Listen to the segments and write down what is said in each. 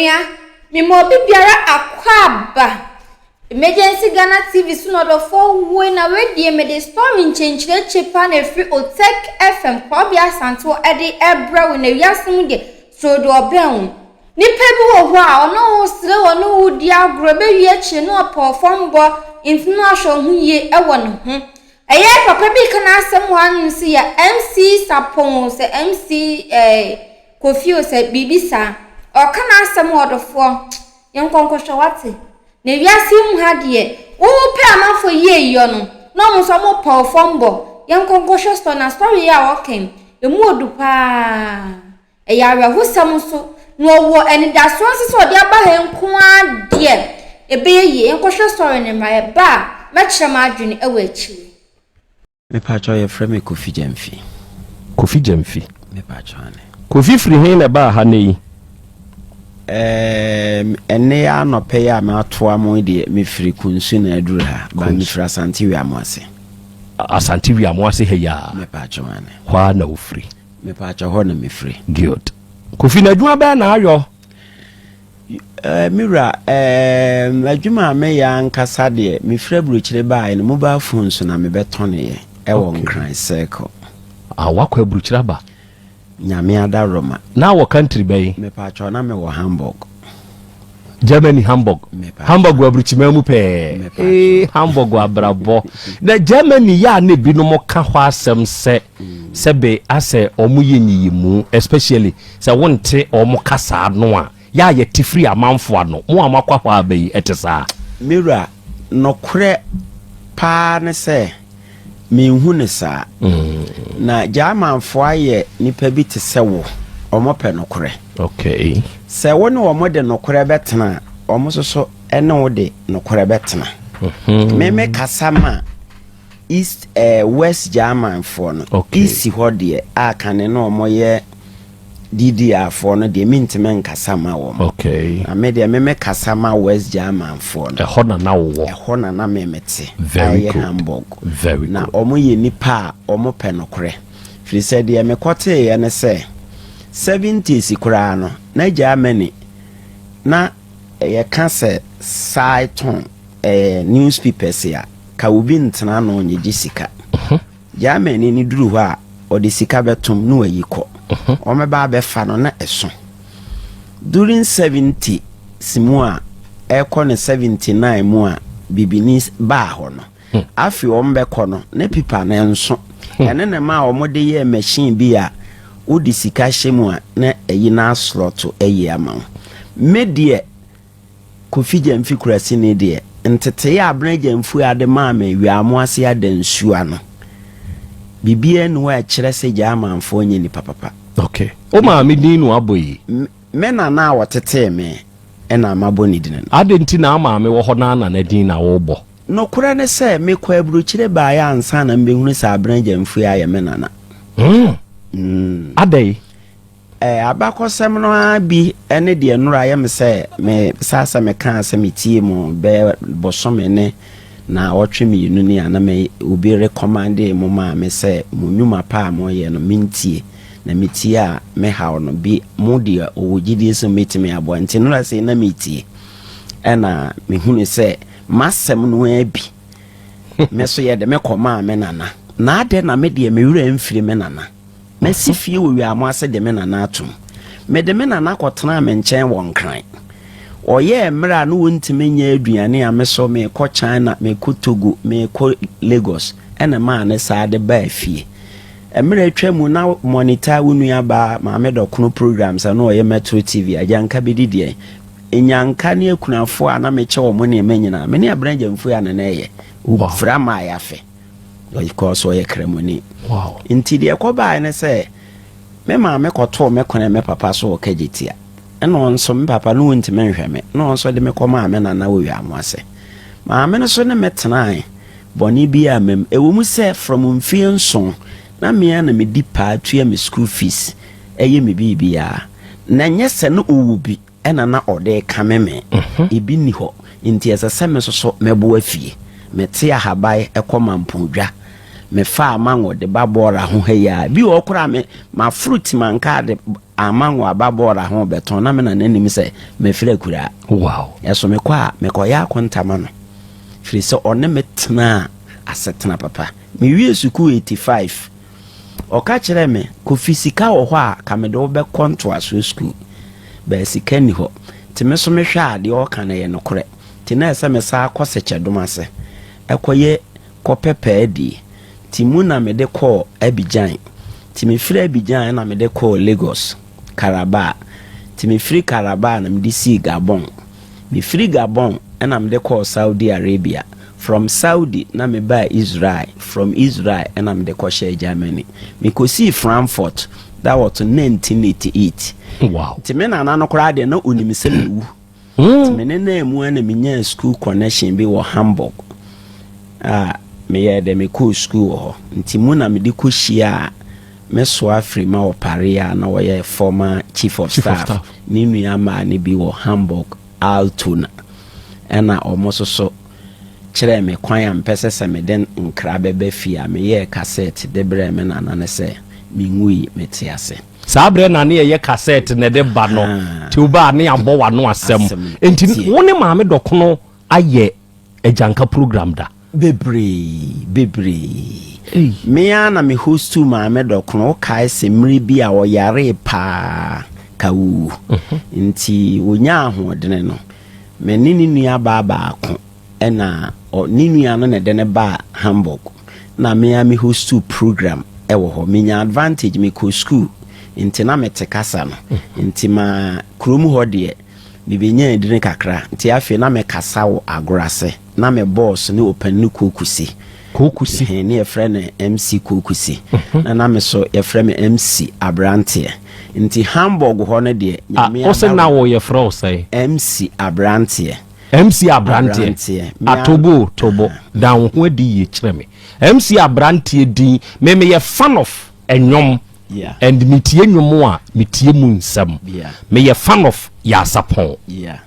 Onua, me mo bibiara akwaba. Emergency Ghana TV so not of 4 when a radio me the storm change the chepa na free Otek FM kwabia santo ede ebra we na wiasem de so do obem. Nipa bi wo ho a ono wo sire wono wo di agro be wi achi no perform bo international hu ye e wo no ho. Eye papa bi kana asem wan si ya MC Sapon se MC Kofio se bibisa o kana asem wodofo yenkonkosho wate na wiase mu ha de wo pe amafo ye yo no no mo so mo perform bo yenkonkosho sto na story ya wokem emu odu pa eya husam so no wo eni da so so de aba he nko ade ebe ye yenkohwo story ne ma ba ma kire ma adwene ewa achi me pa cho ye frame Kofi Jamfi me pa cho ane Kofi free hin na ba ha nei ene ya no pe ya me atoa mo de me free kunsu na aduru ha ba me free Asante wi amwase he ya me pa cho ane hwa na wo free me pa cho ho na me free good Kofi na adwuma ba na ayo mira adwuma me ya nkasa de me free bruchire ba ene mobile phone so na me betone ye e won cry circle awakwa bruchire ba nyame ada Roma na wo country bay me pa cho na me wo Hamburg Germany Hamburg wa bruchima mu pe Hamburg wa brabo na Germany ya na bi no mo ka ho asem se be ase omuye nyimu especially se wonte omo kasa no a ya ye tifri amanfo ano mo amakwa ho abai etesa mira no kure pa ne se me hu ne sa na Germanfo aye nipa bi te se wo omo pe no kure okay se wo ne omo de no kure betena omo so ene wo de no kure betena me kasama East West Germanfo no okay. East ho de akane no omo ye DDR for no de mintimen kasama wo okay me de me kasama West Germanfo no ehona na wo ehona na me mete very good Hamburg very na good omo ye nipa omo pe no kure firi se de me kote ye ne se 70s kura no na Germany na ye ka se saiton newspapers ya ka obi ntena no nye jisika Germany ni duru ho a odi sika betom no ayiko o me ba be fa no na eso during 70 simu a ekọ ne 79 mu a bibinis ba ho no afi o mbe kọ no ne pipa na enso ene ne ma o mode ye machine bi a odi sika hyemu a na eyi na slot eyi ama medie Kofi Jamfi kurasi ne de ntete ya abna Jamfu ade ma me wi amoase adansu ano bibie no a kire se Germanfo nye ni papa okay o ma me din no aboyi me na wotete me ena maboni din adenti na ama me wo ho na din na wo bo no kura ne se me kwa bruchire ba ya ansa na mbehunu sa abna Jamfu ya ye me nana adai abakosem no abi ene de nura ye me se me sasa me kan se me tie mu be bosome ne na otwe me yinu ni ana me obi recommend mu ma me se mu nyuma pa mo ye no mintie na metie a me ha no bi mo de owogidi so metime abo nti nura se na metie ena me hunu se masem no abi me so ye de me koma me nana na ade na me de me wura mfiri me nana mesifie wo wi amase de me nana atum me de me nana kotena me nchen won kran oye emra no wontime nya aduane a me so me ko China me ko Togo me ko Lagos ena ma ne sa de ba afie emra atwamu na monitor wonu aba ma me dokono programs na oye Metro TV ajanka bedidie enyanka ne akunafo a na me che wo mo ne manyina me ne abranja mfu ya na ye ufra ma ya fe because oye kremoni wow inti de ekoba ne se me ma me koto me kone me papa so kagitia eno onso me papa no wonti me nhwe me no onso de me koma me na wo wi amwase ma me no so ne metenai boni bia mem ewomu se from mfienso na me na me di pa tua me school fees eye me bibia na nyese no owubi ena na ode kameme ebi ni ho inti esa me so mebo afie mete ahabai ekoma mpodwa me fa amango de babora ho heya bi okura me ma fruit manka de amango ababora ho beton na me na nanim se me fira kura wow eso me kwa me koya akontama no firi se one metena asetena papa me wie suku 85 oka kire me ko fisika wo ho a ka me de wo be konto aso school ba sika ni ho ti me so me hwa ade o ka na ye no kore ti na ese me sa akose chedom ase ekoye ko pepe adi ti mu na me de ko Abidjan ti me fira Abidjan na me de ko Lagos Karaba ti me free Karaba na me de si Gabon me free Gabon na me de ko Saudi Arabia from Saudi na me ba Israel from Israel na me de ko share Germany me ko see Frankfurt that was 1988 wow ti me na no kora de na onimse lewu ti me na mu na me nya school connection bi wo Hamburg me ye de me ko school ho nti mu na me de ko hia me so afri ma oparia na wo ye former chief of staff ni nua ma ni bi wo Hamburg Altona ena almost so kire me kwan am pese se me den nkra bebe fia me ye cassette de bre me na na se me ngui metiase sabre na ne ye cassette ne de ba no ti uba ne abo wa no asem enti woni ma me dokono aye ejanka program da bebre me ana me host ma me dokono kai se mri bi a oyare pa kawu nti onya ahodene no me nini nua ba ko ena nini ano ne de ne ba Hamburg na me host program ewo ho menya advantage me ko school nti na mete kasa no nti ma krom ho de bibenya edine kakra nti afi na me kasa wo agorase na me boss ne open ne kokusi ne e friend MC kokusi na me so e friend MC Abrante nti Hamburg ho ne de o se na wo ye fro say MC Abrante tobo dan ho adi ye kire me MC Abrante din me ye fan of enyom and mitie nwom a mitie mu nsam me ye fan of Yasapon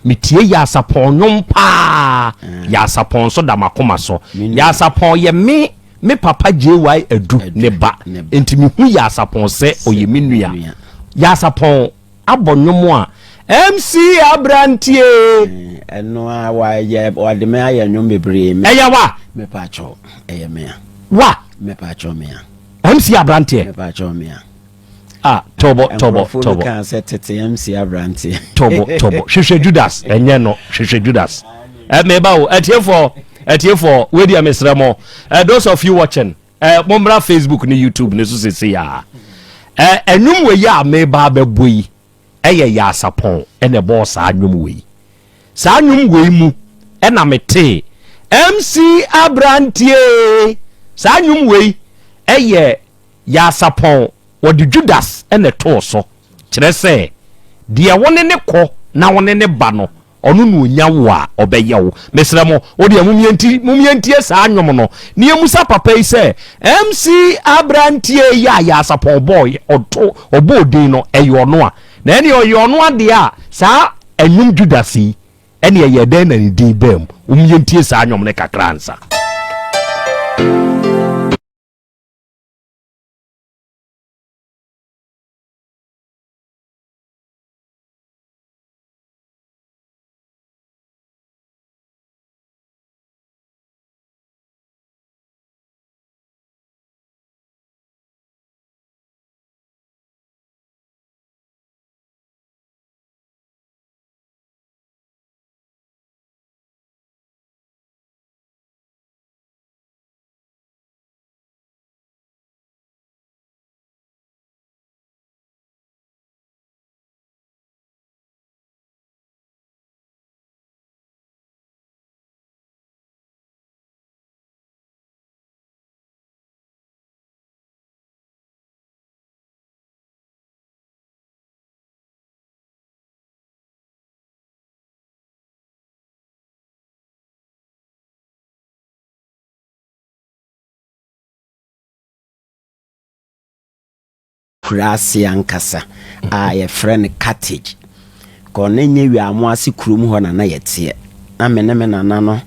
mitie Yasapon nwom pa Yasapon so da makoma so Yasapon ye me papa JY adu ne ba enti me hu Yasapon se oye menua Yasapon abonwom a MC Abrante eno a wa ye o de me aye nwom bebre me eya wa me pa cho eye me wa me pa cho me MC Abrante me pa cho me tobo kan se tete MC Abrante tobo hwehwe Judas enye no hwehwe Judas me ba o etiefo we dia mesremo those of you watching mombra Facebook ni YouTube ni so se ya enum we ya me ba beboyi eye ya sapon ene boss anum we sa anum we mu ena mete MC Abrante sa anum we eye ya sapon wodi Judas ene to so kire se de woni ne ko na woni ne ba no onu no nya wo a obeyewo mesremo odi mumienti sa anwom no ne emusa papa yi se MC Abrante ya sapon boy obo din no eyo no a na ene oyo no ade a sa enum Judas yi ene ye den na ni din bam mumienti sa anwom ne kakransa kurasi ankasa ye friend cottage ko ne nye wi amoase kurom ho na yete amene me nana no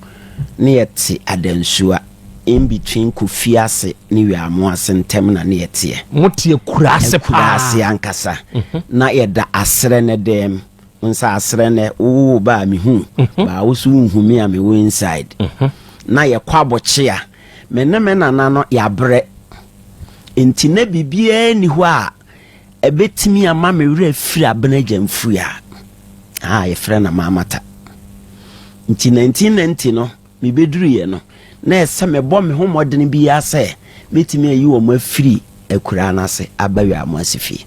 ne yete adansua in between kufiase ni wi amoase ntem na ne yete motie kurase pa kurase ankasa na yeda asre ne dem nsa asre ne wo ba mi hu ba wo su hu mi am we inside na ye kwaboche a me na no ya bre enti na bibia ni ho a ebetimi ama me wura firi abenagya mfu ya ye frɛ na mamata nti 1990 no me beduru ye no na ese me bɔ me ho modene bi ya sɛ betimi ayi wo ma firi akura na se abawi amasifi.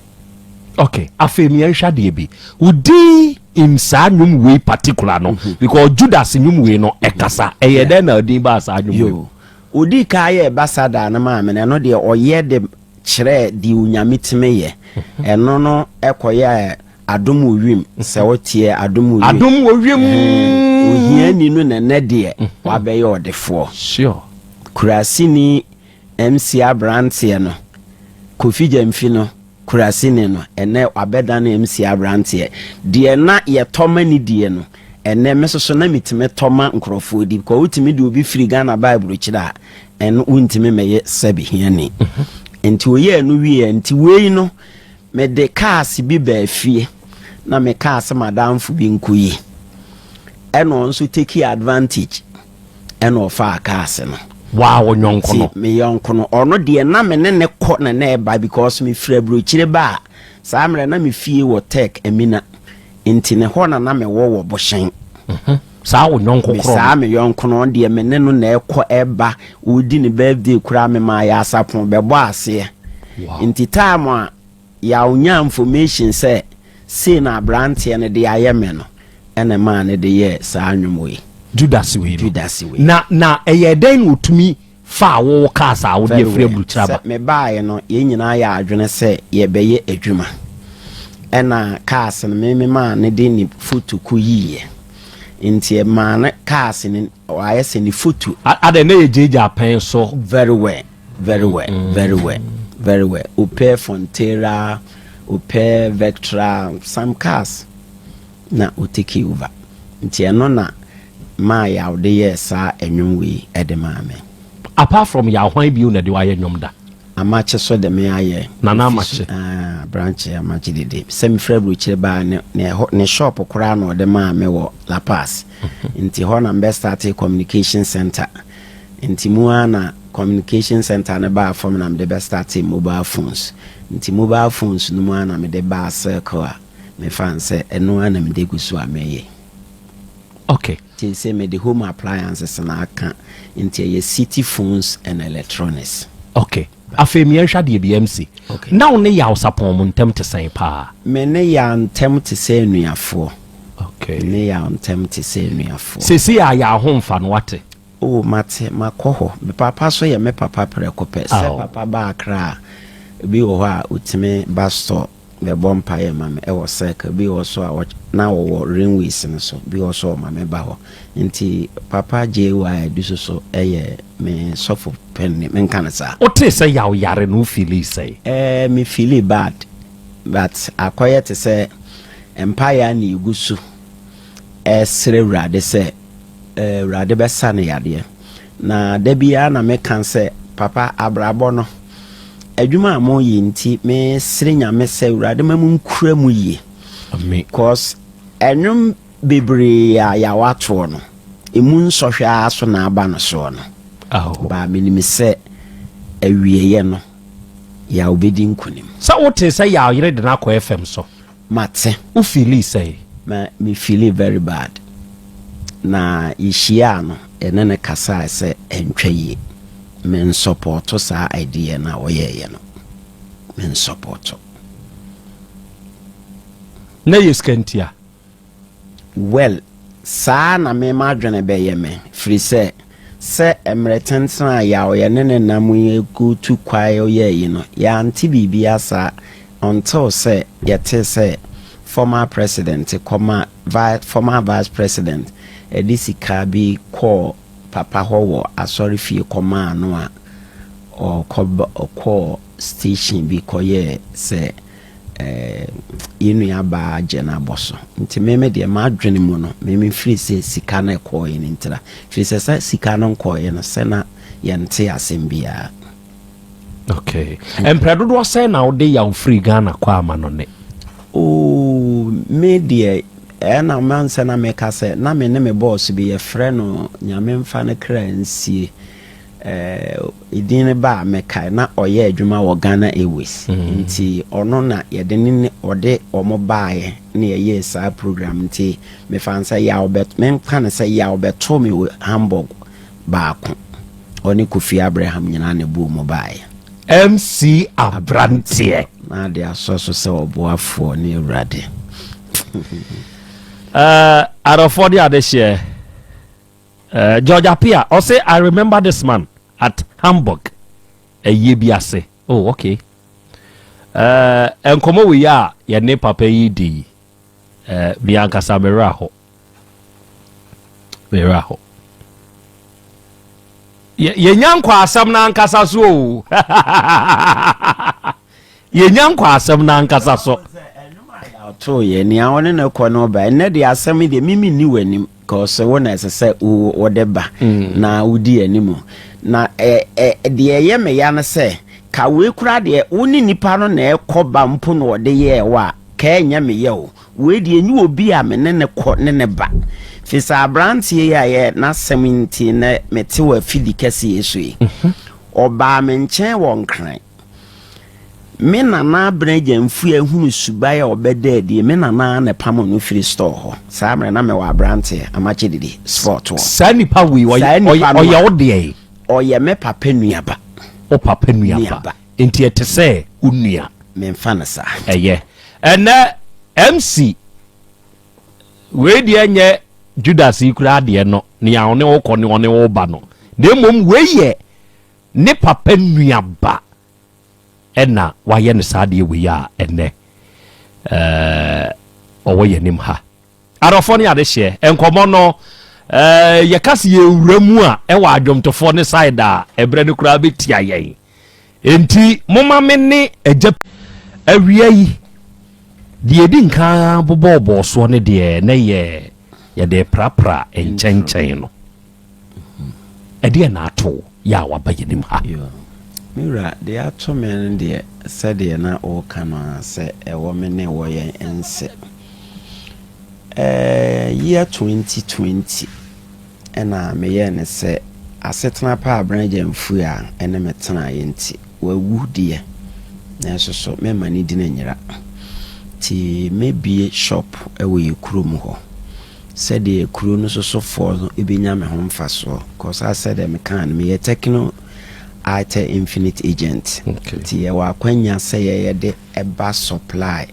Okay, afemi enhwa de bi udi in sa nyum we particular no because Judas nyum we no ekasa eye den na odi ba sa nyum we udi ka ye basada na ma me no de oye de kyerɛ di unyamitime ye eno no ekoye adom owim se wotie adom owim ohia ni no na de wabɛyɛ odefo sure kurasi ni MC Abrante no Kofi Jamfi no kurasi ni no ene wabɛda no MC Abrante de na ye toma ni de no ene mesoso na mitime toma nkrofo di ko utimi de obi firi Ghana Bible kyira eno untimi meye sabi hiani enti oye no wie enti wei no me de cars bi ba fie na me cars madam fu bi nkuyi eno nso take advantage eno fa cars no wow nyonko no me yonko no ono de na me ne ko na na eba because me fira bro kyire ba saa mre na me fie wo tech emina enti ne ho na me wo boshen saa wo nyonko kro saa me yonko no de me ne no na ekọ eba odi ne birthday kura me ma ya asapon bebo ase enti time a ya unya information say na Abrante ne de ayeme no ene ma ne de ye saa nwumwe Judas we na eye den utumi fa wo ka sa wo de free butraba me baaye no ye nyina ya adwene se ye beye adwuma ena cars no me ma ne de ni foto ku yiye nti e ma ne cars ni ayese ni foto ade na ye jeja pen so very well upe Fontera upe Vectra some cars na utiki over nti eno na ma ya ode yesa enwumwe edemame apart from ya hwan bi una de wa ye nwom da amache so de me aye na amache branch amache de semi frebru chire ba ne shop kura na ode ma me wo La Paz nti ho na mbe start communication center nti muana communication center na ba form na me best start mobile phones nti mobile phones no muana me de ba circle me fan se eno ana me de gusu ameye. Okay, ti say me the home appliances na aka nti ye city phones and electronics. Okay, afemi enhwa de BMC na wo ne ya usapon mu ntem te sen pa me ne ya ntem te sen nuafo. Okay, ne ya ntem te sen nuafo sesi ya ho mfa no wate o mate makoho me papa so ye me papa prekope se papa ba akra bi wo ha utime basto be bompa ye mame e wo sek bi wo so a na wo rainways no so bi wo so mame ba ho nti papa je wa du so eye me sofo pen me nkan sa o te se ya yare no feel say me feel bad but akoye te se empire na igusu esre wrade se wrade besa na yade na da bia na me kan se papa abrabo no adwuma mo yi nti me srenya me se wrade mamu nkura mu yi because enum bebre ya wato no emu nsohwa aso na aba no so no ba me se awieye no ya obedi nkunim sa wote se ya yire de na ko FM so mate u feel say me feel very bad na ishia no enene kasa se entwaye men support sa idea na oyeye no men support na yeskentia well sa na me madwene beye me free se emretensa ya oyenene namu go to kwai oyeye no ya anti bibia sa until say yete say former president former vice president edisika bi call papa howo asori fie koma no a call station bi koye se inu ya ba jena boso nti meme de ma adwene mu no meme free se sika na call yin ntra free se sika no call yin se na yente asembia. Okay. And Predo was saying now they young free Ghana kwa manone. Oh, media na man se na meka se na me ne me boss bi ye frɛ no nyame mfa ne kra nsie idin ba meka na ɔyɛ adwuma wɔ Ghana Airways nti ɔno na ye de ne ɔde ɔmo baaye na ye saa program nti me fan se ya obet men kan se ya obeto me Hamburg baako ɔne Kofi Abraham nyina ne bu mo baaye MC Abrantie na de asoso se oboafo ne Urade. Arafo the other share. George Apia, I say I remember this man at Hamburg. A year biase. Oh, okay. And come we are your name papa yidi. Bianca Sameraho. Meraho. Ye nyankwa asam na nkasa so. Ye nyankwa asam na nkasa so. To ye ni awon na ko no ba na de asem de mimi ni wani cause wona ese wo deba na udi animu na de ye me ya na se ka we kura de woni nipa no na ekoba mpo no de ye wa ka enya me ye o we de enyi obi a me ne ko ne ba fisa abrantie ya ye na 70 na mete wa fili kase yesu yi oba me nchen won kran me nana abreja mfu ehunu subae obeda die me nana ne pam no free store ho saa mre na me wa abrante amache didi sport ho Sani pa we oya ode oye me papa nuaba o papa nuaba enti ete se unua me mfa na saa eye ene MC we die enye Judas ikura de no ne a one wo kɔ ne one wo ba no de mom we ye ne papa nuaba ena waye ne sade we ya ene owo ye nim ha arofo ne ade hye enkomo no ye kase ye wuramu a e wa adwomtofo ne side a ebre ne kura betia yen enti moma me ne agya awia yi de edi nka bobo so ne de na ye de prapra enchenchen no ede na ato ya wa ba ye nim ha Mira, they are two men there, said they na all can say a woman a warrior and say. Year 2020, and I may say, I set my power branch and fuya and a metana yenti, where wood dear. There's so many money didn't yet. Tea may be a shop away crum ho. Said the crew no so for it be yam home fast so, cause I said I can me a techno. Ite infinite agent. Okay. Ti wa kwanya say ye de eba supply.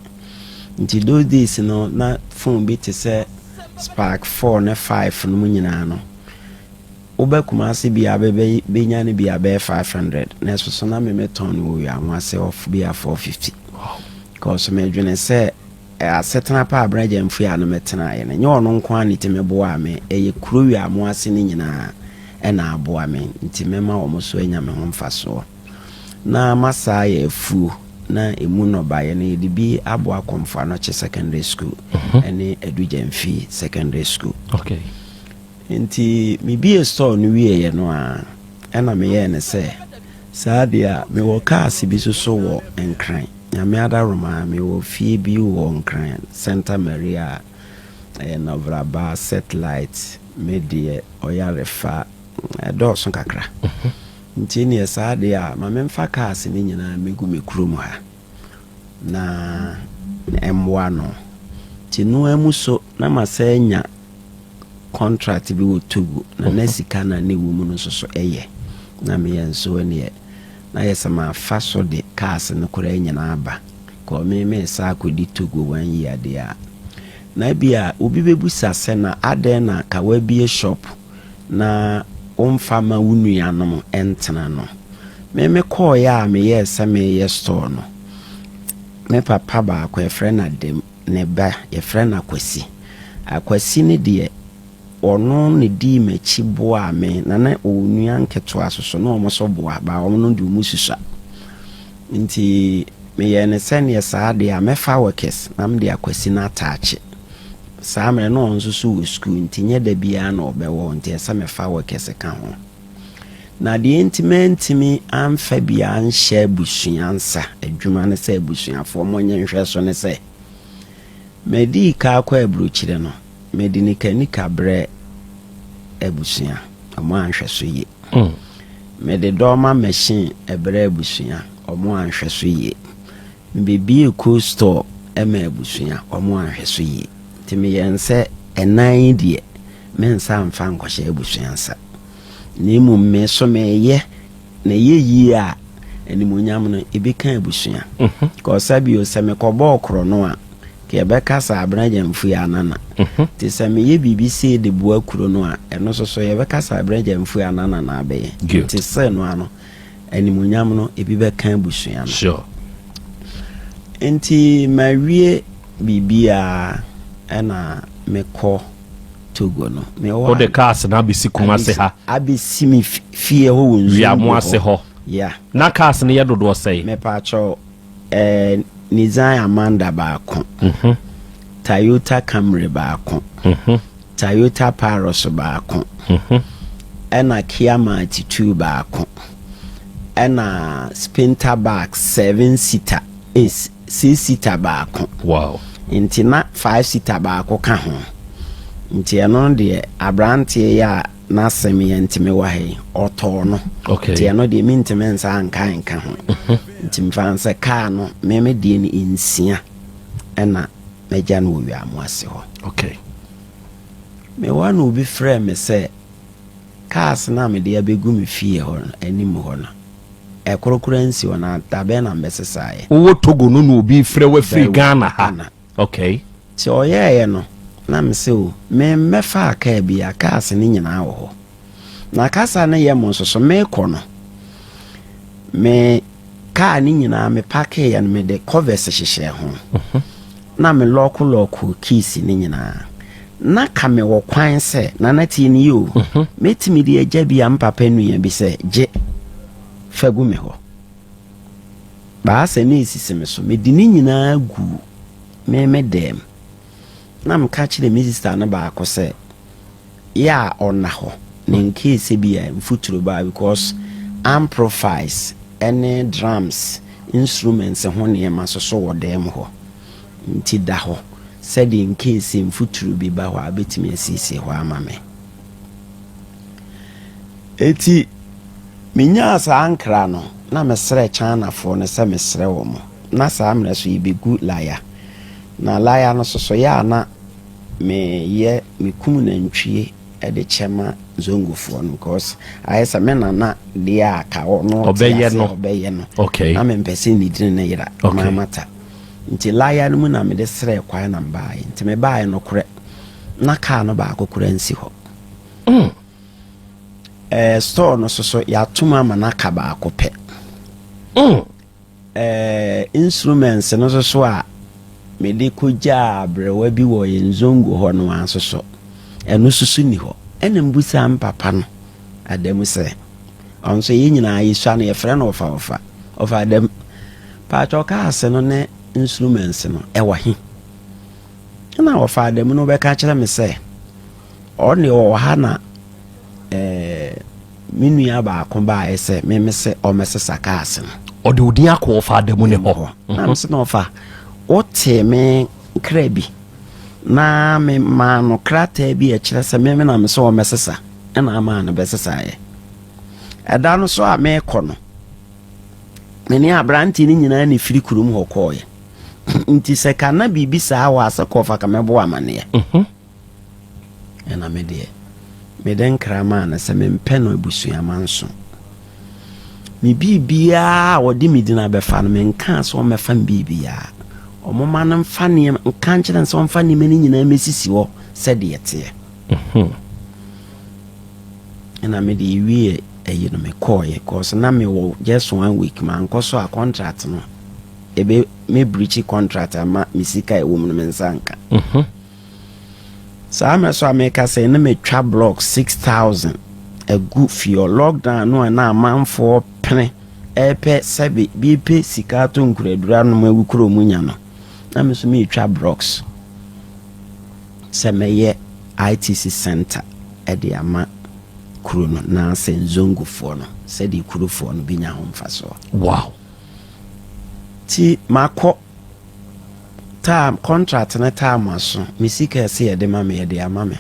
Nti those days no na phone bi te say Spark 4 na 5 no nyina no. Oba kuma se bi abebe benya ne bi abe 500. Na so na me meton wo ya wa say off bi a 450. Wow. Cause me dwene say a setna pa abraja mfu ya no metena ye na nye ono nko ani te mebo a me eye kuro wi amo ase ni nyina na aboa me nti mema wo so anya me ho mfaso na masa ya fu na emu no baye na yedi bi aboa komfa no che secondary school ene edujemfi secondary school. Okay. Nti mi bi e store no wie ye no a na me ye ne se saadia me wo cars bi so wo enkran na me ada roma me wo fie bi wo enkran Santa Maria Novraba satellite media Oyerepa dɔɔso kakra nti ne saadia ma memfa cars ni nyina megu me kurom ha na emwa no ti no amuso na masanya contract bi wo Togo na nasika na ne wo mu no so eye na me yenso ne na yesama fa so de cars no kora nyina aba ko me sa akodi Togo 1 year dia na bia obi bebusa se na aden na ka wa bie shop na omfa ma wunua no entena no me call ya me yes me yes store no me papa ba akwa friend na dem ne ba ye friend akwasi ne de ono ne di machi boa me na onua nketo asoso na omoso boa ba ono de mususa nti me ye ne sene sa de a me fa workers na me de akwasi na attach saa mere no onso so school nti nye da bia na obewo nti esa me fa workers ka ho na de intimi amfa bia anhye busuansa adwuma ne se busuafo mo nyenhwe so ne se medi ka kwa abruchire no medi nika bre abusua omo anhwe so ye mede doma machine ebre abusua omo anhwe so ye bibi cool store ema abusua omo anhwe so ye timi yense enan die mensa amfa nkohye abusuansa ni mu me so me ye na ye yi a animunyam no ebeka abusua ko sabi o se me ko bo okro no a ke be kasa abrajamfu ya nana ti se me ye BBC de bo akuro no a eno so ye be kasa abrajamfu ya nana na be ti se no ano animunyam no ebi be kan abusua no sure enti mawie bibia ena meko Togo no me o de cars na bisi kumase ha abisi mi fie ho wonzu ya mo ase ho ya na cars ne yedodo sei me pa cho Nissan Amanda baako Toyota Camry baako Toyota Paros baako ena Kia Marti 2 baako ena Sprinter back 7 seater 6 seater baako wow intina 5 seater baako ka ho nti eno de abrantie ya na semi ntime wa he oto no okay nti eno de mintime nsa anka ho nti mfanse ka no meme de ni insia ena meja no wi amwase ho okay me wa no bi frɛ me sɛ cars na me de abegu me fie ho anim ho no ekorokora nsi wona tabe na mbesesae wo Togo no no obi frɛ wa free Ghana ha okay ti oyeye no na me se o me mefa aka bia cars ni nyina wo ho na kasa na ye mo so me kono me ka ni nyina me pake ya me de covers hyehye ho na me lock keys ni nyina na ka me wo kwan se na na ti ni yo metimi de agya bia mpapa nua bi se je fagu me ho ba se ni sisi me so me di ni nyina gu me dem na mka chire me sister na ba akose ya ona ho in case bia mfuturo ba because amplifiers any drums instruments ho ne ma so wo dem ho nti da ho said in case mfuturo bi ba ho abetimi asisi ho amame eti minya asa ankra no na mesre chana fo ne se mesre wo mo na sa amre so ibegu laya na laya no so ya na me ye me kum na ntwie e de chema zongofo no because ayesa me na de aka no obeye no okay na me mpese ni din na yira mamata nti laya no mu na me de sre kwa na mbae nti me bae no kore na ka no ba akokora nsi ho store no so ya tuma ma na ka ba akope instruments no so a me de koja brewa bi wo yenzongo ho no ansoso eno susu ni ho ene mbusa mpapa no adem se onso ye nyina yiswa no ye frɛ no ofa adem pa choka ase no ne instruments no ewa hi na ofa adem no be ka kyerɛ me se oni o ha na minua ba akomba ese me se o mesesa ka ase no o de odi akọ ofa adem ne ho na me se no ofa ote me krabi na me ma no krata bi e kire se me na me so o mesesa na ma no besesa ye eda no so a me kono me ni abranti ni nyina ni firi kurum ho koye nti se kana bibi sa wa se kofa ka me bo amane na me de me den krama na se me mpeno abusua manso mi bibia wodi medina befa no me nka so me fa bibia omoma no mfa ne nka nkyere so mfa ne mani nyina mesisi wo se de yete na me de wie no me koye cause na me wo just 1 week man koso a contract no ebe me breach contract ama misika e wo no me nsanka so am so America say na me twa block 6000 a good for your lockdown no na manfo pene epe sebe bipe sikato nkuradura no magukuro munya no na me so me twa blocks se me ye ITC center e de ama kuro no na se nzongo fo no se di kuro fo no binya ho mfaso. Wow. Ti mako time contract na time aso misika se ye de ma me ye de ama me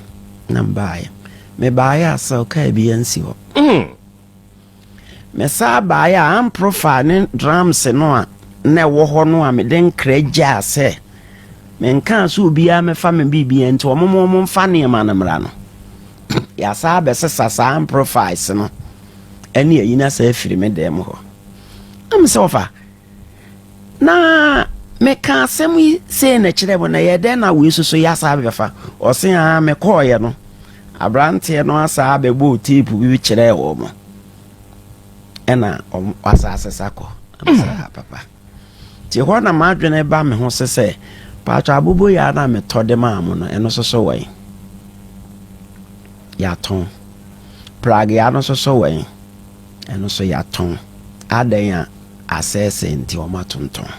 na mbaaye me baaya asa ka bi ansi ho me sa baaya am profile drums no a na wo ho no a me den kraja se me nka so bia me fa me bibia nti omo mfa ne ma na mra no ya sa be sesa am profiles no ene yina sa afiri me dem ho am se ofa na me ka asem se na kire bo na ye den na we so ya sa be fa o se ha me call ye no abrante no asa be bo tape bi kire wo mo ena asa asesako am sa papa ti ho na ma dwene ba me ho se pacho abubo ya na me to de ma mo no eno so wai ya ton prague ya no so wai eno so ya ton adan ya asese nti o matonton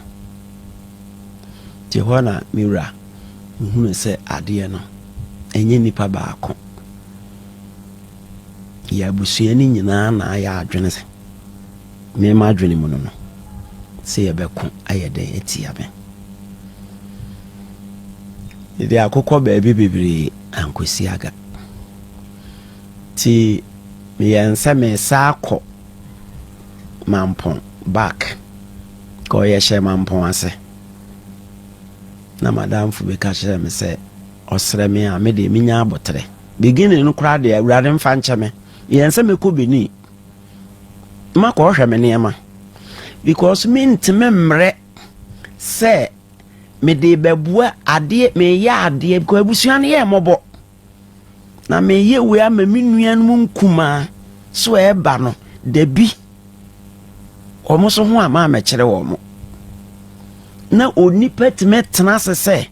ti ho na mira hunu se ade no enye nipa ba ako ya busua ni nyina na ya adwene se me ma adwene mu no se ye beko ayede etia be idi akokọ baabi bibiri ankosi aga ti me yense me saako mampon back ko ye hye mampon ase na madam fu be ka kire me se osre me a me de minya abotre beginning no kra de awurade mfa nche me yense me ko beni ma ko hwe me niema because me ntime mre se me de bebua ade me ya ade ko abusuan ye mobo na me ye we ama me nuan mu nkuma so e ba no da bi omo so ho ama me kire wo mo na oni petime tena se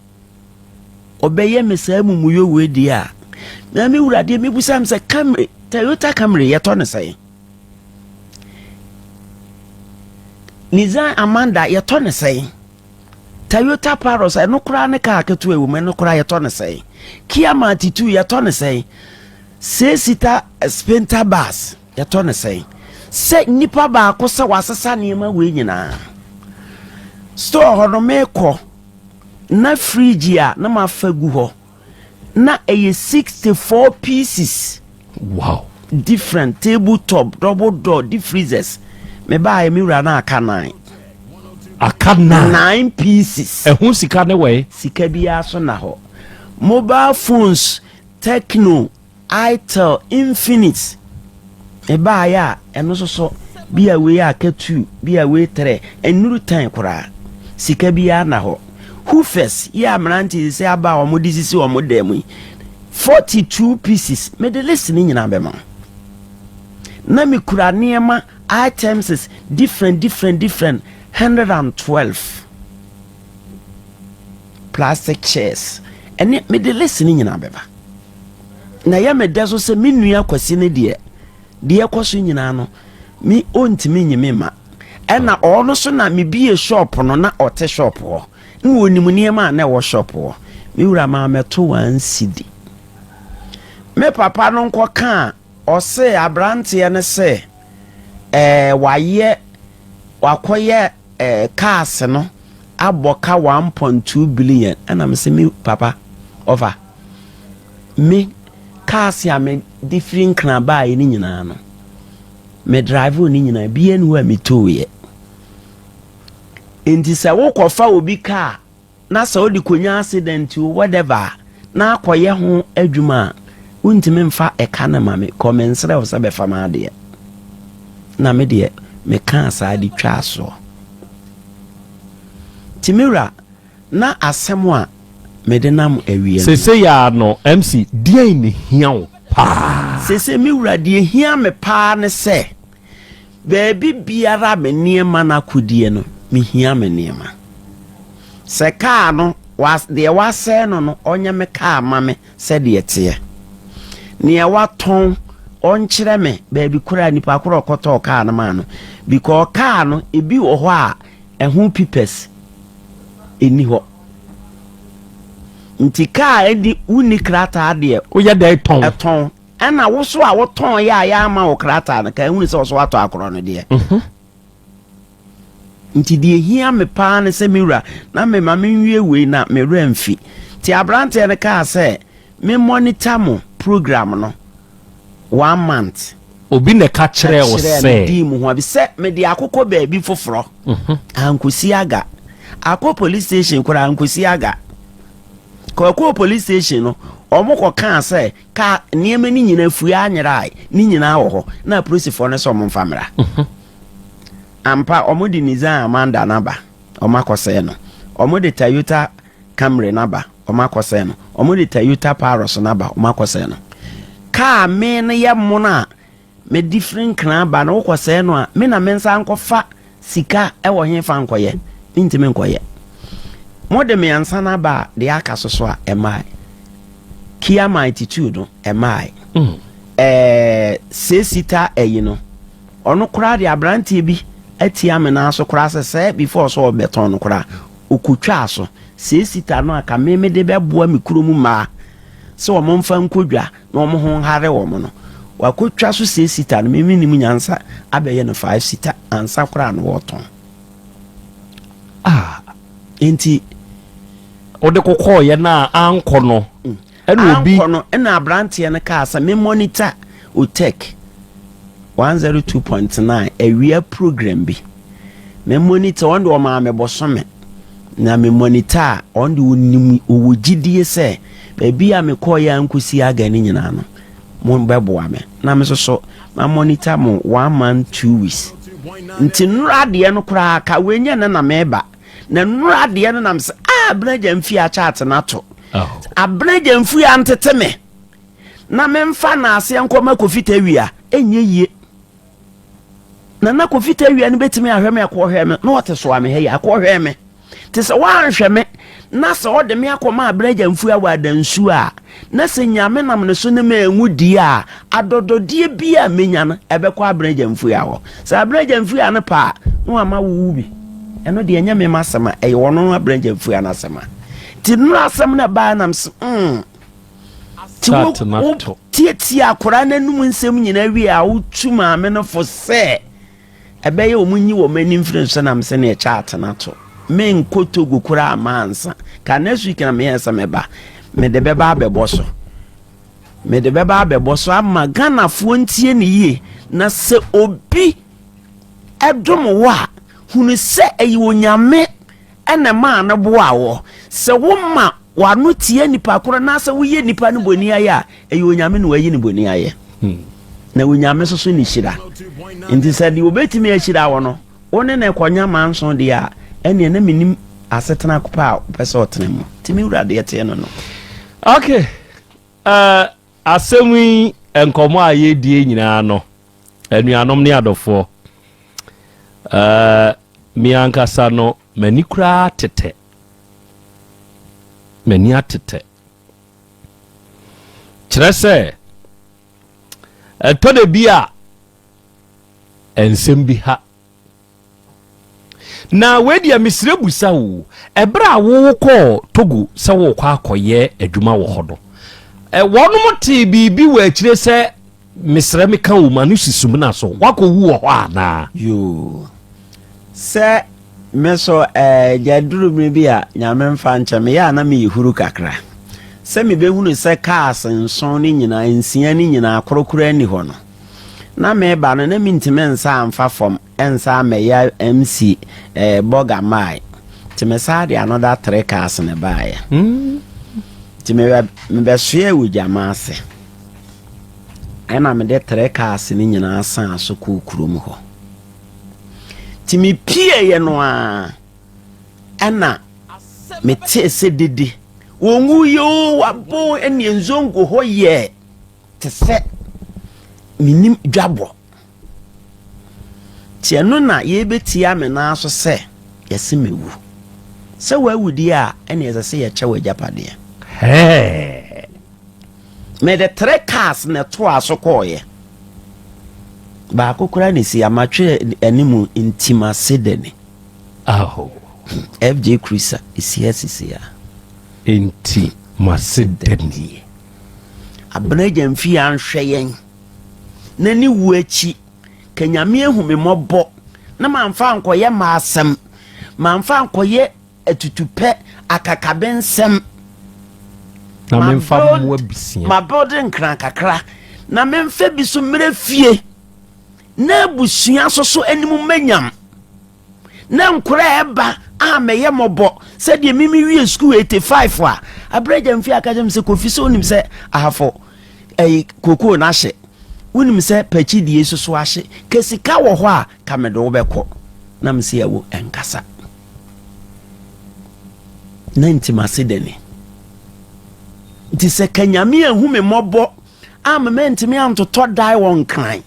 obeye me sa mumuyo we di a na me wurade me busam se Camry Toyota Camry ye to ne sai Nizan Amanda ye to ne sai Toyota Paros no kura ne ka ketu ewu me no kura ye to ne sai Kia Matitu ye to ne sai Sesita Sprinter bus ye to ne sai se nipa ba ko se wasesa niema we nyina store ho no meko na fridge a na mafagu ho na 64 pieces. Wow. Different tabletop double door deep freezers me buy me rana aka 9 aka 9 pieces ehun sika ne we sika bia so na ho mobile phones Techno Itel Infinite me buy ya eno so bia we aka 2 bia we 3 enuru tan kura sika bia na ho hoofers ya mranti se aba o modisisi o modemu 42 pieces me de listening nyina be ma na mi kura niema items is different 112 plastic chairs and me de listening nyina be ba na ya me deso se me nua kwasi ne de kwaso nyina no mi ontimi nyime ma ena ono so na me bie shop no na ote shop ho nwoni mu niema na wo shop ho mi wura ma meto 1 cedi me papa no nko ka o se abrante ne se wakoye cars no aboka 1.2 billion ana me se mi papa over me cars ya me different kan ba yi ni nyina no me drive ni nyina bia ni wa me toye enti se wo kofa obi car na se odi konya accident whatever na akoye ho adwuma untime mfa eka na mame komensere wo sabe fama de na me de me kan sa di twa so timira na asemo a me de nam awie sese ya no MC die ni hian pa sese mi wura de hian me pa ne se bebi biara me niema na kodie no me hian me niema se ka no was de wase no onya me ka mame se de ete ne waton onkyere me baby kura nipa kura okoto ka na ma no because ka no ebi wo ho a ehu pipes eni ho nti ka edi uni krata de oya dai ton ana wo so a wo ton ya ama wo krata na ka ehunu se wo so ato akoro no de nti de hia me pa ne se miwura na me ma menwie we na me remfi ti abrante ne ka se me monitor mo program no 1 month obi ne ka kire wo se di mu ho bi se me de akokọ baabi foforo ankosi aga akọ police station kura ankosi aga ko police station no omukọ kan se ka niema ni nyina fu ya anyrai ni nyina wo ho na police for ne so mo famra ampa omudi nizan Amanda naba omakose no omudi Toyota Camry naba omakose no omudi Toyota Paros naba omakose no ka me ne ye mona me different kran ba na wokose no a me na mensa ankofa sika e wo hen fa ankoye ntime nkoye mode me ansa na ba de aka soso a emai Kia Mighty no emai sesita eyi no ono kura de abrante bi atia me na so kura se before so beton no kura okutwa so sesita no aka me de beboa me kuromu ma se wo momfa nkodwa na wo ho hare wo mo no wakotwa so sesita no me nim nyansa abeye no 5 sita ansa kura no woton enti ode kokọ ye na anko no ena obi anko no ena abrante ne ka sa me monitor o tech 102.9 area program bi me monitor on do ma me bosome na me monitor on do onim owogidie se ba bia me ko ya nkusi aga ni nyina no mo bebo ame na me so ma monitor mo 1 month 2 weeks nti nura de no kura ka wenya na meba na nura de no nam se abreja mfi a chat na to abreja mfi a ntete me na memfa na ase enkoma kofita wia enye yie na kofita wia ne betimi ahwe me akọ me na wote so ame he ya akọ hwe me te se wan hwe me na se ode me akoma abreja mfi a wadansu a na se nyame nam ne so ne ma enwudi a adododie bi a menya no ebekọ abreja mfi a ho se abreja mfi a ne pa no ama wuwu bi eno de nyame masema e wono abreja mfi a na sema ti no asem na ba nam se Tia akora nanum nsem nyina wi a wotu maame no fo se ebeye omunyi wo mani influence na mse na chat na to men kotogo kura amansa ka next week na me yesa meba me de beba abeboso ama Ghana fo ntie ne yie na se obi edom wa hunu se eyi onyame ene ma na boa wo se wo ma wanu tie nipa koro na se wo ye nipa ne boni aya eyi onyame no wayi ne boni aya na onyame soso ni hira nti se di obetimi ahira wo no woni na ekonya manso de a ene na minim asetena kopa pese otene mu timi urade yete no okay asemi enkomo aye die nyina no anuanom ne adofo mi ankasa no mani kura tete mani atete kyerese tode bia ensem bi ha na wedi amisire busa wo ebra wo ko Togo se wo kwa akoye adwuma wo hodo wonom te bibi wa akire se misire me ka wo manu sisum na so wako wu ho ana yo se meso jaduru mi bia nyame mfa nche me ya na me yehuru kakra se me behunu se cars nson ni nyina nsia ni nyina akorokoro ani ho no na me ba no na mi ntime nsa amfa fom ensa me ya MC boga mai time sade another 3 cars ne bae time me be soe wo jamase ena me de 3 cars ni nyina asan aso kukurum ho timi pie ye no a ana me tese dede wongu yo wabo eni enzongo ho ye tese minim dwabo tieno na ye betia me na so se yesi mewu se wawudi a eni yese ye chewe japade me de 3 cars na to aso koye ba kokura ni si amatwe animu intima sedene FJ Cruiser isi ya inti masedene abreja mfi anhwe yen na ni wu achi kanyame ehu me mobbo na manfa ankoye maasem manfa ankoye atutupe akakabensem na memfa mo abisia ma building kran kakra na memfa bi so mre fie na busua so animu manyam na nkura eba ameye mobbo se de mimi wie school 85 a abreja mfi akajem se kofi so onim se ahafo koko na hye wonim se pachi die so ahye kesika wo ho a kamedo wo beko na mse yawo enkasa na intimasi deni nti se kanyame ehu me mobbo ammentimi antoto dai won kran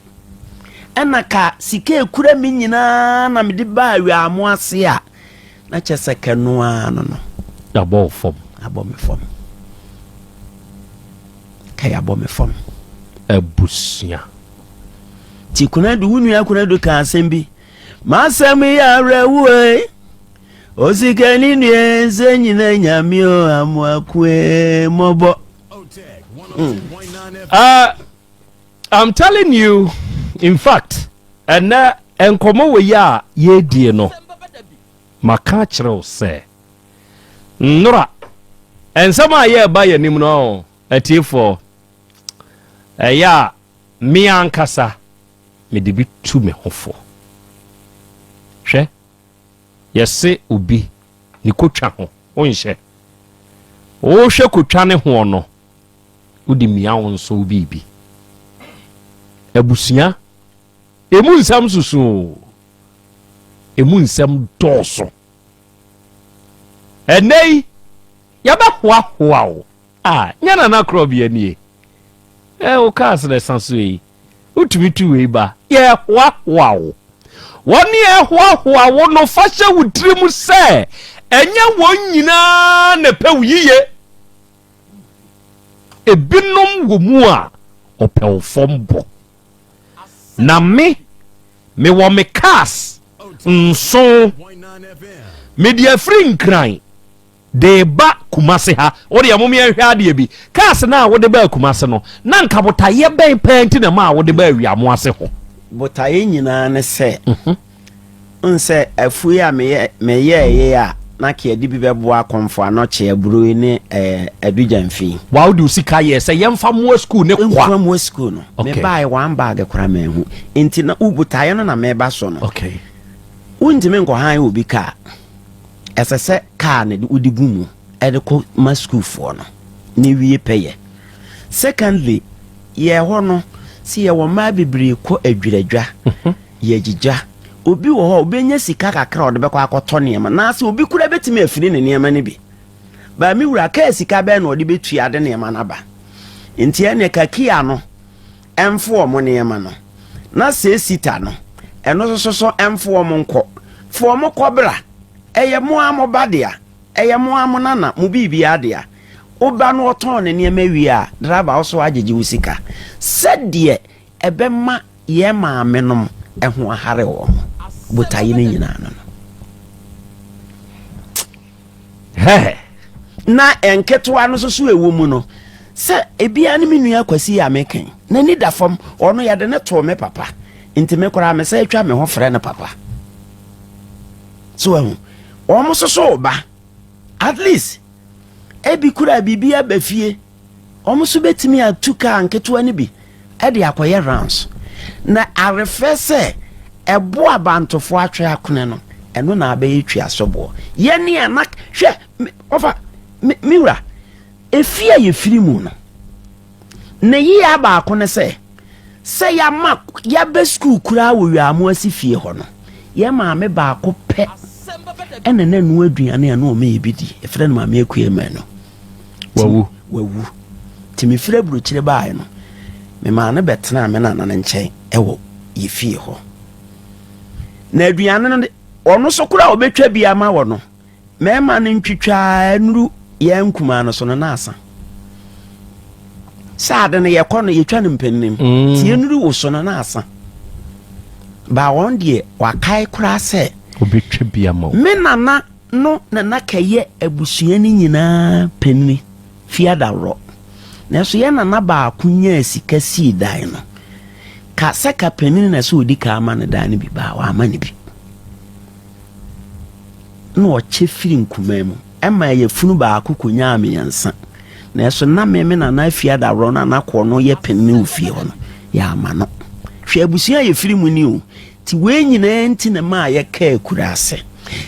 enaka sike ekura mi nyina na me de ba awiamo ase a na chese kenu ano no abo fom kaya abo me fom ebusia ti kunadu wunu akunadu ka asembi masem ya rewe osikani nieze nyina nyamio amwakwe mobo. I'm telling you, in fact, and enkomo we ya ye die no maka kire se nora ensama ye ba ye nim no atiefo ya mi ankasa me de bi tu me hofo hwe yese obi ni kotwa ho onhye o hwe kotwa ne ho no udi mia won so bibi ebusia emu nsam susu emu nsam doso enei yaba hoa o nyana na krobia nie o kas le sanso yi utumi tuwe ba ye hoa o woni e hoa wo no fashe wutrim se enye won nyina na pewuyiye ebinom gomu a opewfombo na me wo me kas nso me dia free nkran de ba kumase ha o de amomi ahwa ade bi kas na wo de ba kumase no na nka botaye ben penti na ma wo de ba awiamo ase ho botaye nyina ne se nse afu ya me ye a na ke adi bi bebo akonfo anoche aburu ni adujamfi wa wo de usika ye se yemfa mo school ne kwa kwa mo school no me buy one bag kura mehu enti na ubutaye no na me ba so no okay undime nko han obi ka esese ka ne udi gumu edeko ma school for no ne wie peye secondly ye ho no si ye wo ma bibiri ko adwiradwa ye gigya obi wo ho obenya sika kakra ode bekọ akoto niema na se obi kura betimi afiri ne niema ne bi ba mi wura ka sika be na ode betu ade niema na ba enti ene kakia no emfo omo niema no na se sita no eno so emfo omo nko fo omo kobra eye mo amobadea eye mo amonana mo bibia dea oba no oton ne niema wi a driver also ajeji usika sede ebema ye ma menom eho ahare wo botayi ne nyina no he na enketwa no so ewo mu no se ebia ne menu akwasi ya meken na ni da fam ono ya de ne to me papa nti me kora me se atwa me ho frɛ ne papa so ehu omo so ba at least ebi kura bibia ba fie omo so betimi atuka anketwa ne bi e de akoye rounds na arefe se ebo abantofo atwe akone no eno na abaye twa asobo ye ne anak hwe ofa miura efia ye firi mu no na yi aba akone se ya ma ya be school kura wo wiamo asifie ho no ye ma me ba ko pe ene na nu aduane na o me ebidi efre no ma me akue ma no wawu timi fire buru kire bae no me ma na betena me na nchen ewo ye fie ho na aduane no ono so kura obetwa bia ma wo no me ma ne ntwitwa nuru ye nkuma no so no na asa saade ne ye kono ye twa ne mpannim tie nuru wo so no na asa ba won de wakai kura se obetwa bia ma me nana no na nakaye abusua ni nyina panni fia dawro na so ye na ba akunya sika si dan no ka saka penin na so odi ka ama ne dan bi ba wa ama ne bi no che firi nkuma mu ema ye funu ba akukunya amiyansa na so na meme na na afia da ro na ko no ye penin ofie ho no ya ama no hwe abusua ye firi mu ni o ti we nyina nti na ma ye ka akurase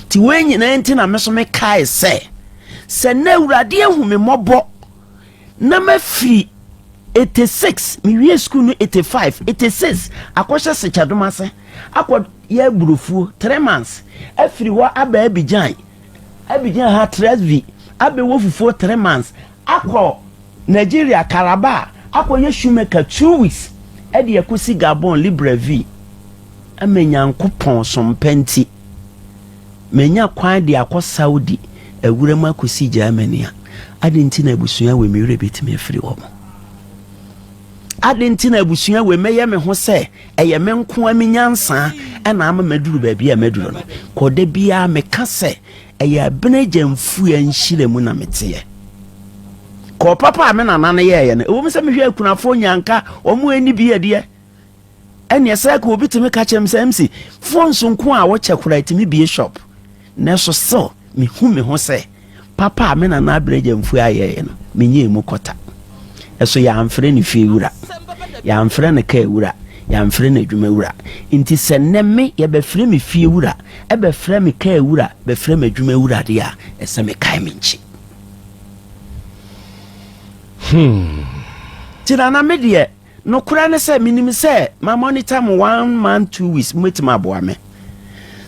ti we nyina nti na me so me kai se na urade ehu me mobo na ma firi 86 mi wie school no 85 86 akosha se chadoma se akọ ye burufu 3 months afiri ho aba Abidjan ha Tresvi abe wofufu 3 months akọ Nigeria Calabar akọ ye Shoemaker 2 weeks e de yakusi Gabon Libreville amenya nkopon sompenti menya kwan de akọ Saudi ewura mu akosi Germany adenti na abusua we mewure betime afiri ho adenti na abusua we meye me ho se eye me nko aminyansa na ama maduru ba bia maduru no koda bia me ka se eye abenagyanfu anhire mu na meteye ko papa me na nana ye ne wo se me hwe akunafo nyanka omo ani bia de ene ese ka obi timi ka chem se MC fonso nko a wo chekura timi bia shop na so me hu me ho se papa me na na abenagyanfu aye no menye mu kota eso ya amfre ni fie wura ya amfre ne ka wura ya amfre na adwuma wura inti se nemme ye be fre me fie wura e be fre me ka wura be fre me adwuma wura de a ese me kai me nchi tira na me de no kura ne se minim se ma monitor mo 1 month 2 weeks metima aboa me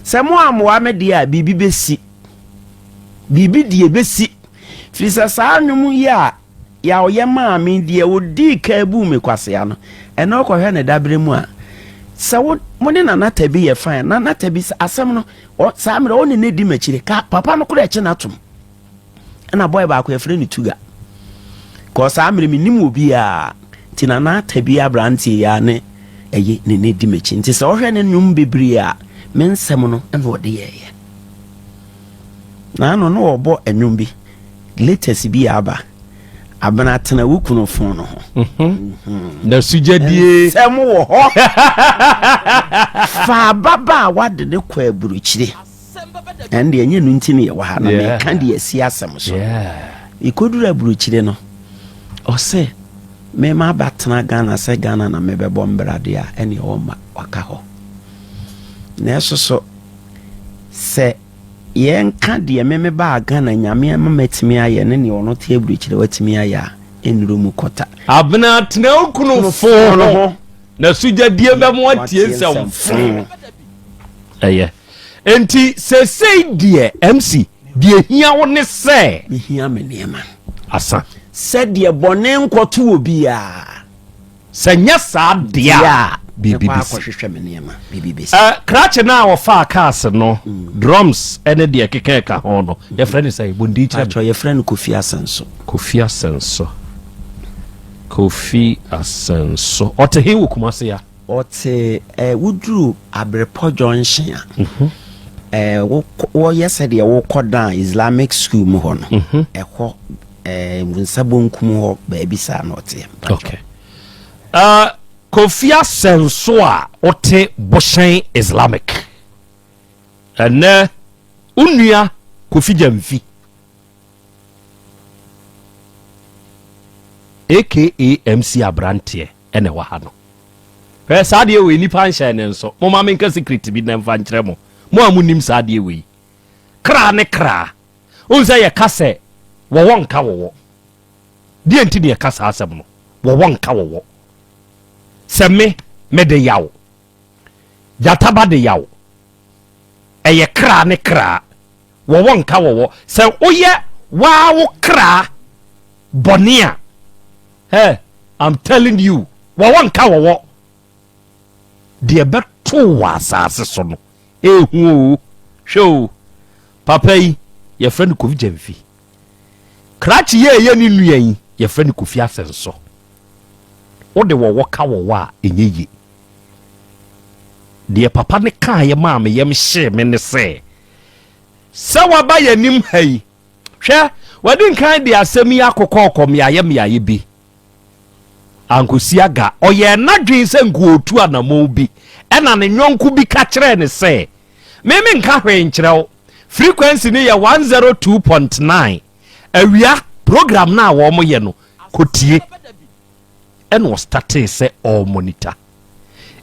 se mo amoa me de a bibi besi bibi die besi frisa sa anwum ya ya oye maami de odi ka bu me kwase ya no eno ko hwe ne dabre mu a se wo mo ne nana tabi ye fan nana tabi asem no sa amre oni ne di machire ka papa no kura eche na atom na boy ba ko ye frɛ ni tuga ko sa amre mi nim obi a ti nana tabi abranti ya ne eye ne di machi nti se wo hwe ne nwum bebri a mensem no na wo de ye na no no obo enwum bi latest bi aba abana tena wukuno fon no ho na sujadie semo wo ho fa baba wade ne kwa aburuchire ende enye nu ntini ye wa ha na me kan de asi asem so ikodura aburuchire no o se me ma batena Ghana se Ghana na me be bombrade a ene o ma waka ho na so se yenka de meme ba Ghana nyame ma matimi aye ne ne ono te aburuchire watimi aye a enuru mu kota abna tena okunu fo no na sujadie be mo atie nsam enti se die MC die hia wo ne se hia me niema asa se die bone nkoto obi a se nya sa dia bibi ko hwehwe me niema bibi krache na wo fa cars no drums ene de keke ka ho no ye friend say bondi cha ye friend Kofi Asenso ote he wo kumase ya ote wudru Abrepo Junction wo yesede wo kodan Islamic school mu ho no ho nsabonkum ho ba bisa na ote okay Kofi Asenso a ote Boshen Islamic ene unua Kofi Jamfi aka MC Abrantie ene wa ha no saade we ni pansha ne nso mo ma menka secret bi na mfa nkyere mo amunim saade we kra ne kra unza ye kase wo wonka wo die enti ne kasa asem no wo wonka wo se me de yawo jataba de yawo eye kra ne kra wo wonka wo se oye wa wo kra bonia hey I'm telling you wo wonka wo de beto wasase so no ehu show papa yi ye friend Kofi Jamfi krachi ye ni nuan ye friend Kofi Asenso o de wo ka wo a enyeye de papa ne ka ye ma me yem hye me ne se wa ba yanim hai hwe wadin kan de asemi akokọ kom ya ye bi ankosiaga oye nadwen se nkuotu anamo bi ena ne nyonku bi ka kire ne se meme nka hwe nkyerɛw frequency ne ye 102.9 awia program na wo mo ye no kotie ena o starte se o monitor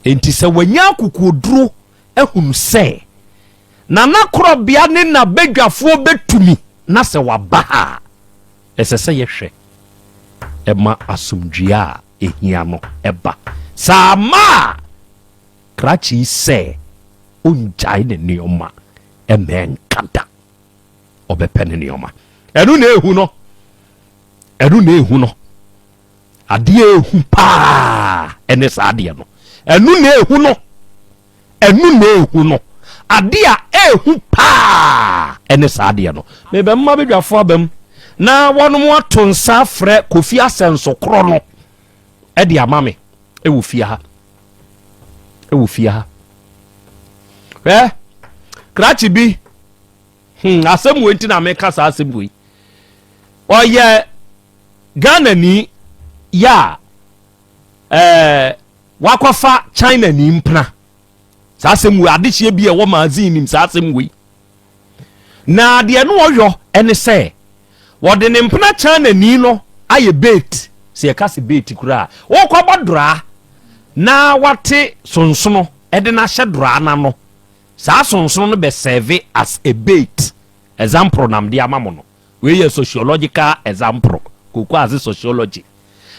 enti se wanya kukuoduro ehunu se na nakorobia ne na bedwafo betumi na se waba ha esese ye hwe ema asumdua ehia no eba sama krachi se unjai ne nioma emen kanta obepene nioma enu na ehu no ade ehu pa ene sa ade no enu na ehu no ade a ehu pa ene sa ade no mebe mma bedwafo abam na wono ato nsa frɛ kofi asenso kro no e de amame e wo fia ha krachi bi asem wenti na me kasa asem wi oye Ghana ni ya wakofa China ni mpna sa asem wi adehye bi e wo magazine nim sa asem wi na de no oyo ene se wode ne mpna China ni no aye bait se e kase bait kura wo kwabodra na wate sonsono ede na hyedra na no sa sonsono no be serve as a bait example nam de amamo no we ye sociological example koku as sociology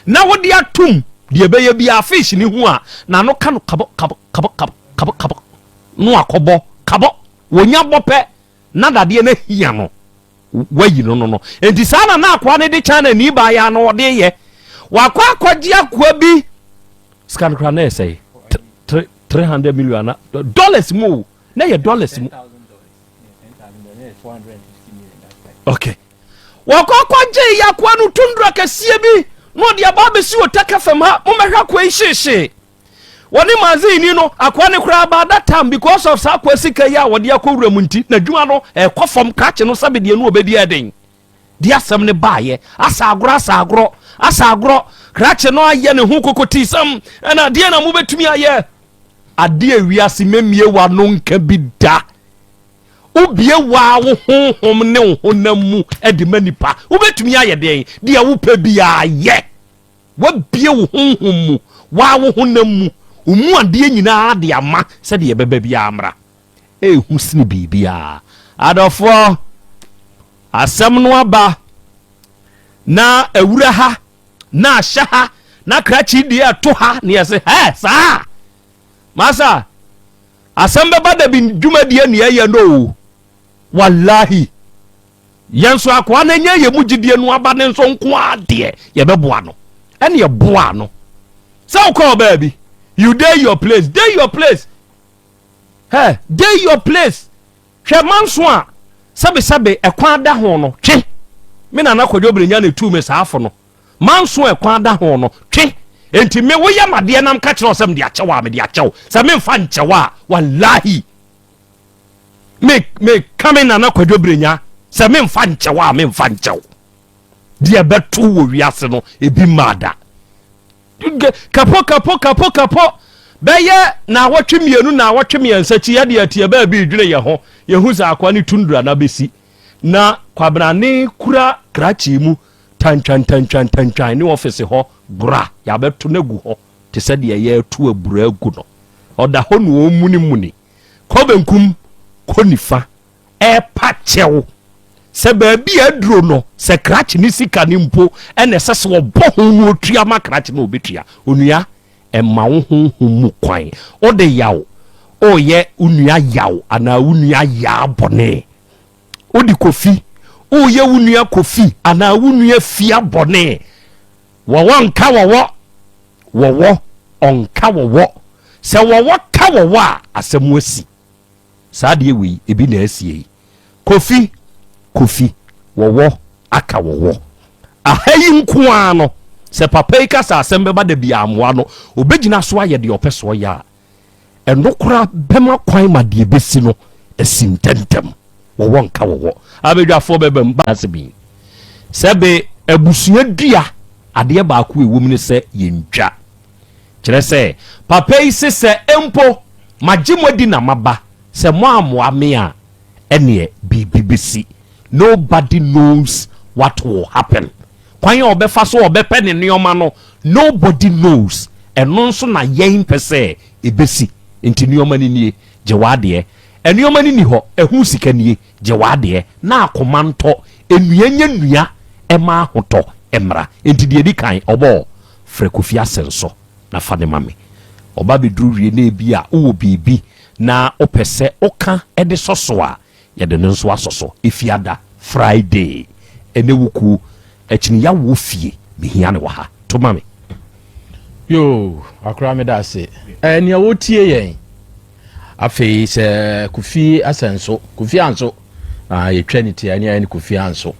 na wode atum de be ye bia fish ni hu a na no ka no kabo no akobo kabo wonya bope na dade na hia no wayi no enti sa na akwa ne de China ni ba ya no de ye wakwa akwaji akwa bi scan kra na say $300 million dollars mu na ye dollars mu okay wakwa akwaji yakwa no tundra kasie bi no de aba be si otaka fam ha mo mehwa kwa ihyehe woni mazini no akwa ne kra ba that time because of sa kwa sika ya wode akowura mu nti na dwuma no kofom krache no sabe de no obedi eden di asem ne baaye asagro krache no aye ne hu kokoti sam na de na mu betumi aye ade awiase memie wa no nka bi da ubie wa wo honhom ne honam mu edi manipa ubetumi aye den de wo pa bi aye wa bie wo honhom mu wa wo honam mu umu ade nyina ade ama se de beba bia amra ehu sini bibia adofo asem no aba na awura ha na ahya ha na krachi die ato ha ne yese sa masa asem beba da bi dwumadie ne ye no wallahi yenso akwa na nya ye mugidie no aba ne nso nko ade ye beboa no ene ye boa no sa ukọ baby you day your place day your place hwe manso a sabe ekwan da ho no twe me na nakodwo brenya na tu me saafo no manso ekwan da ho no twe enti me wo ya made nam ka kire osem de akyewa me de akyew sa me mfa nkyewa wallahi me kame na nakodwo brenya sa me mfa nkyew de betu wo wiase no ebi mada kapo beye na watwemienu na watwemiensa chi yade atie ba bi dwene ye ho ye hu za akwa ne tundura na besi na kwabrane kura krachi mu tan ni office ho bra ya beto na gu ho te se de ye tu abura gu no oda ho no muni ko benkum ko nifa pachew se ba bi aduro no se krachi ni sika ni mpo ene sese wo bo no otua ma krachi na obetua onua emma wo honhom kwan o de yaw o ye unua yaw ana unua ya bone o di kofi o ye unua kofi ana unua fia bone wo nka wo onka wo se wo ka wo a asem asi sa de wi ebi na asie kofi wo aka wo ahayi nkoa no se papa yi kasa asem beba da bia amwa no obegina so aye de opeso ya enokura bema kwan ma de besi no esintentem wo nka wo abedwafo beba mbase bi sebe abusua dua ade baako ewom ne se yentwa kire se papa yi se empo magimodi na maba se mo amoa me a ene bibibisi nobody knows what will happen kwan ya obefa so obepe ne neoma no nobody knows eno nso na yen pese ebesi enti neoma ni nie jewade neoma ni ho ehu sikanie jewade na akomanto enuanya nua ema hoto emra enti de kan obo frekofi asenso na fane mame oba bedru wie na ebi a wo bibi na opese oka ede soso a ye de nso asoso efiada Friday ene wuku echini ya wo fie mehia ne waha to mame yo akra me da se ene wo tie yen afei se kufi asenso kufi anso ye trinity ene ene kufi anso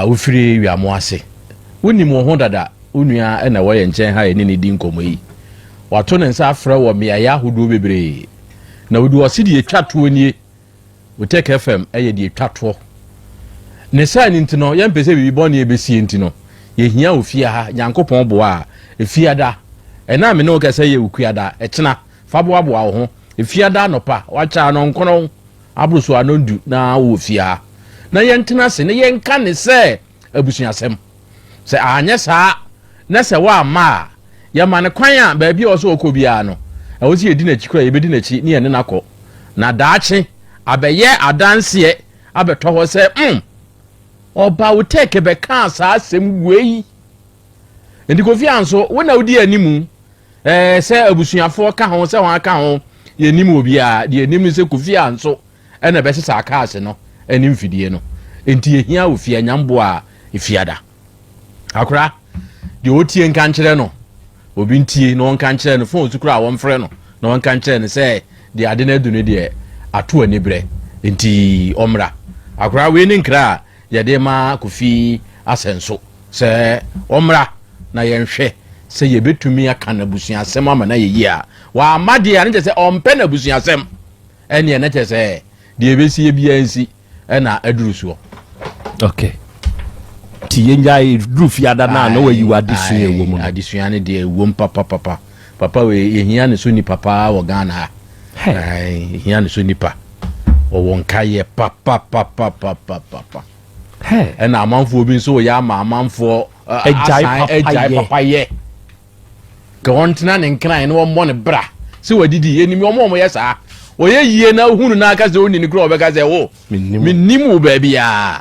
ufiri wiamo ase woni mo ho dada onua ena wo ye nchen ha ene ne di nkomo yi wato ne nsa afra wo me ya hodo bebre na wodi wo se de etwato nie Uteke FM eye de etwato ne sa ni ntino ye mpese bibi bone ebesi ntino ye hia ofia ha nyankopon bo a efiada ena me no kase ye ukuada ekena fabo abo wo ho efiada nopa wacha no nkono abruso anondu na wo ofia na ye ntena se ne ye nka ne se abusuasem se anye sa na se wa ma ya ma ne kwan a ba bi o so okobia no e wo si edi na chikura ye bedi na chi ne ye ne nakọ na daachi abeye adanse abeto ho se oba Uteke be kan sa asem wei endi kofi anso wona odi animu se abusuafo ka ho se wan ka ho ye nimu obi a de animu se kofi anso ena be sesa aka ase no enim fidie no enti ehia ofia nyambo a efiada akura de otie nka nkyere no obi ntie no nka nkyere no fon sukura won frɛ no no nka nkyere no se de ade na adu ne de ato anibre enti omra akura we ni nkra yede ma kofi asenso se omra na yenhwe se yebetumi aka na busuasem ama na yeyi a wa amade a ne se ompe na busuasem ene ne che se de ebesi bia nsi na adurusuo okay ti yenja rufiada na no wayi wadisua ewo mu adisua ne de ewo papa we yehia ne so ni papa wo Ghana yehia ne so nipa wonka ye papa ena amanfo obi so ya ma amanfo ejai papa ye kontena ne nkran ne wo mo ne bra se wadidi enimi omo yesa oye yie na hunu na aka se oni ne kro obeka se wo minnimu ba bia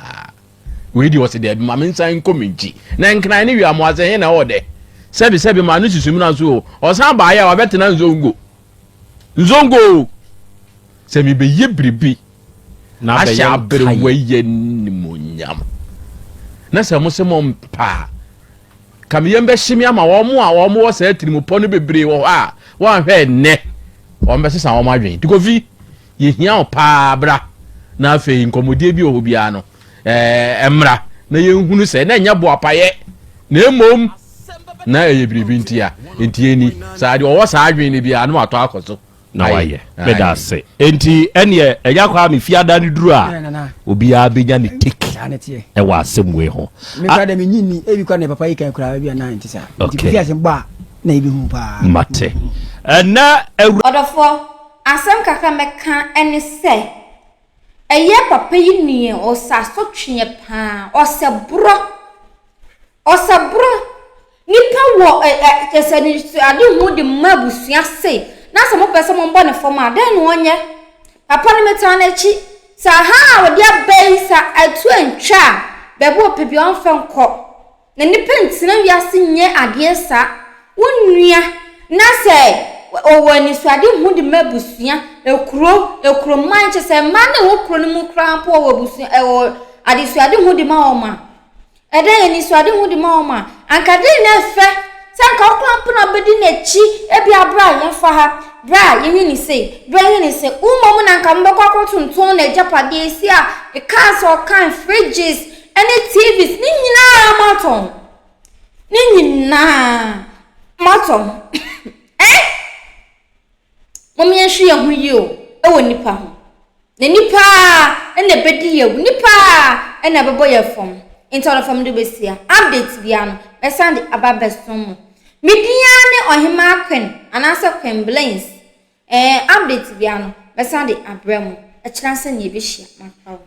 we di wose de ma mensan kominji na nkran ne wi amoase he na ode sebi ma no susumi na so o san ba ya wa betena nzongo se mi be ye bribi na asha berwaye ni monyam na se mo se mo mpa kam yembe himi ama wo mo wo se atirimupo no bebre wo a wo hwe ne wo mbe sesa wo ma adwen tikofi ye hia o pa bra na afei nkomodie bi o bia no emra na ye nhunu se na nya bo apaye na emom na ye bribi ntia entieni sa de wo sa adwen ne bia no ato akoso na waye beda se enti ene yakwa me fiada ni duru a obi a benya ne take e wa asemwe ho me kwa de me nyini e bi kwa ne papa yi kan kura bia na ntisa enti fi asem ba na ibi hu pa mate na odofo asem kaka meka ene se eye papa yi ni o sa so twenye pa o se bro nipa wo kese ni ade hu de mabusua se na se mo pese mo mbo ne forma den no onye papa ne meta na chi sa ha wo dia beisa atu antwa bebo pebi on fenko na nipa ntina wiase nye ade sa wonnua na se o wani so ade hu de mabusua ekuro man che se man na wo kuro ne mu krampo wo busua o ade so ade hu de ma o ma ede ni so ade hu de ma o ma ankade na fe sanka okrampo na bedi na chi ebi abra yen fa ha bra yen ni se umo mu na nka mbekọ akotonton na japade esi a e cars or can fridges any TVs ni nyina maton Mami enhwe ye hu yi o ewo nipa ho na nipa ena bedi ye nipa ena bebo ye fom into the family besia update biano besande ababesomo media ne ohima kwen anasa kwen blains update biano besande abremo a chance ne bihia makawo.